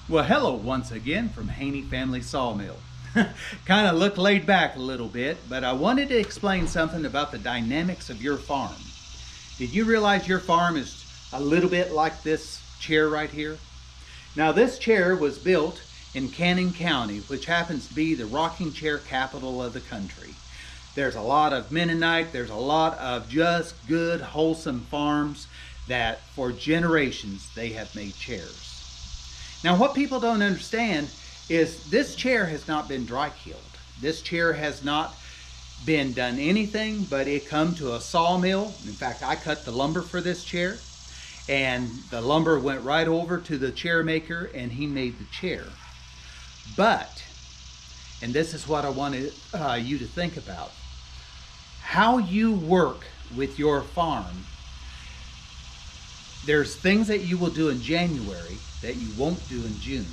Well, hello once again from Haney Family Sawmill. Kind of look laid back a little bit, but I wanted to explain something about the dynamics of your farm. Did you realize your farm is a little bit like this chair right here? Now, this chair was built in Cannon County, which happens to be the rocking chair capital of the country. There's a lot of Mennonite, there's a lot of just good, wholesome farms that for generations they have made chairs. Now, what people don't understand is this chair has not been dry killed. This chair has not been done anything, but it come to a sawmill. In fact, I cut the lumber for this chair, and the lumber went right over to the chair maker, and he made the chair. But, and this is what I wanted you to think about, how you work with your farm. There's things that you will do in January that you won't do in June.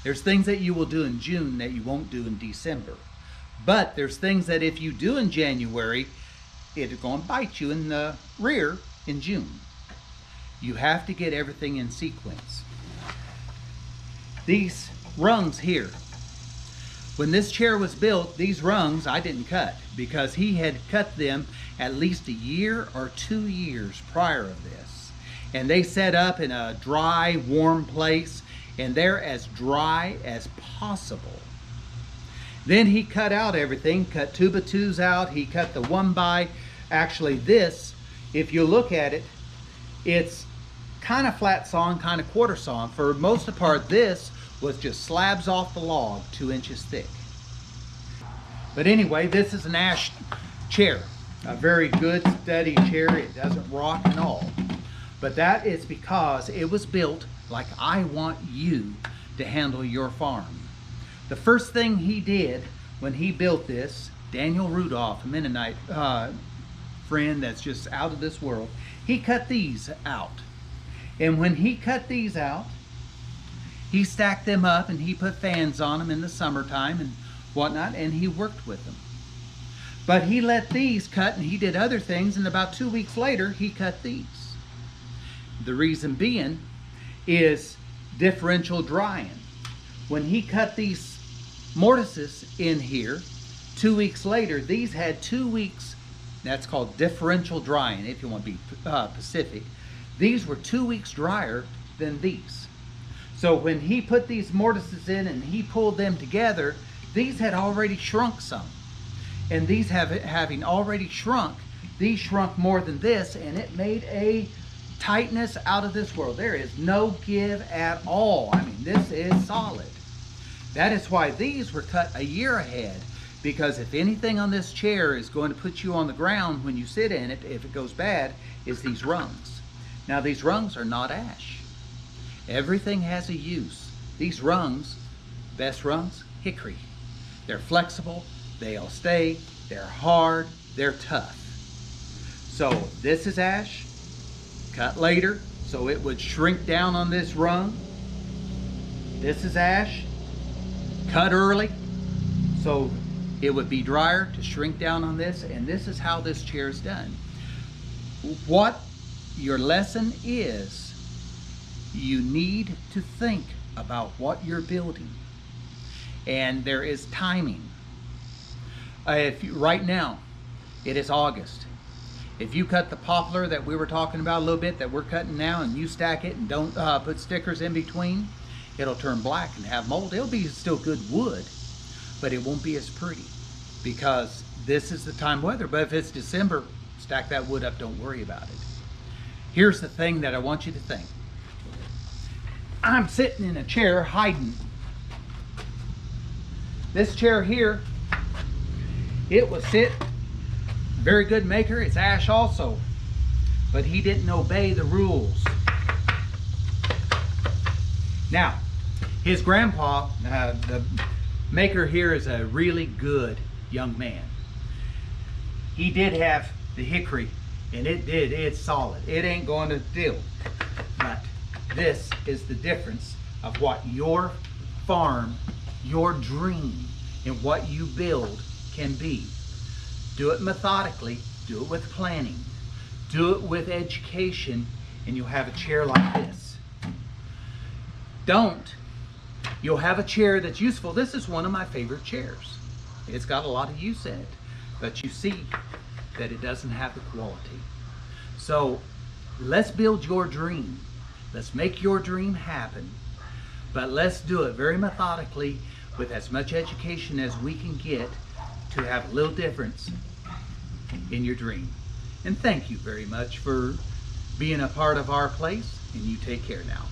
There's things that you will do in June that you won't do in December. But there's things that if you do in January, it's going to bite you in the rear in June. You have to get everything in sequence. These rungs here, when this chair was built, these rungs I didn't cut because he had cut them at least a year or 2 years prior of this. And they set up in a dry, warm place, and they're as dry as possible. Then he cut out everything, cut 2x2s out, he cut the 1x. Actually this, if you look at it, it's kind of flat sawn, kind of quarter sawn. For most of the part, this was just slabs off the log, 2 inches thick. But anyway, this is an ash chair. A very good, steady chair. It doesn't rock at all. But that is because it was built like I want you to handle your farm. The first thing he did when he built this, Daniel Rudolph, a Mennonite friend that's just out of this world, he cut these out. And when he cut these out, he stacked them up and he put fans on them in the summertime and whatnot, and he worked with them. But he let these cut and he did other things, and about 2 weeks later, he cut these. The reason being is differential drying. When he cut these mortises in here, 2 weeks later, these had 2 weeks, that's called differential drying, if you want to be specific. These were 2 weeks drier than these. So when he put these mortises in and he pulled them together, these had already shrunk some. And these having already shrunk, these shrunk more than this, and it made a tightness out of this world. There is no give at all. I mean, this is solid. That is why these were cut a year ahead, because if anything on this chair is going to put you on the ground when you sit in it, if it goes bad, is these rungs. Now, these rungs are not ash. Everything has a use. These rungs, best rungs, hickory. They're flexible, they'll stay, they're hard, they're tough. So this is ash, cut later, so it would shrink down on this rung. This is ash, cut early, so it would be drier to shrink down on this, and this is how this chair is done. What your lesson is, you need to think about what you're building, and there is timing. Right now, it is August. If you cut the poplar that we were talking about a little bit that we're cutting now, and you stack it and don't put stickers in between, it'll turn black and have mold. It'll be still good wood, but it won't be as pretty because this is the time weather. But if it's December, stack that wood up, don't worry about it. Here's the thing that I want you to think. I'm sitting in a chair hiding. This chair here, it was very good maker, it's ash also, but he didn't obey the rules. Now, his grandpa, the maker here, is a really good young man. He did have the hickory, and it's solid. It ain't going to do. But this is the difference of what your farm, your dream, and what you build can be. Do it methodically, do it with planning, do it with education, and you'll have a chair like this. Don't You'll have a chair that's useful. This is one of my favorite chairs. It's got a lot of use in it, but you see that it doesn't have the quality. So let's build your dream. Let's make your dream happen, but let's do it very methodically with as much education as we can get to have a little difference in your dream. And thank you very much for being a part of our place, and you take care now.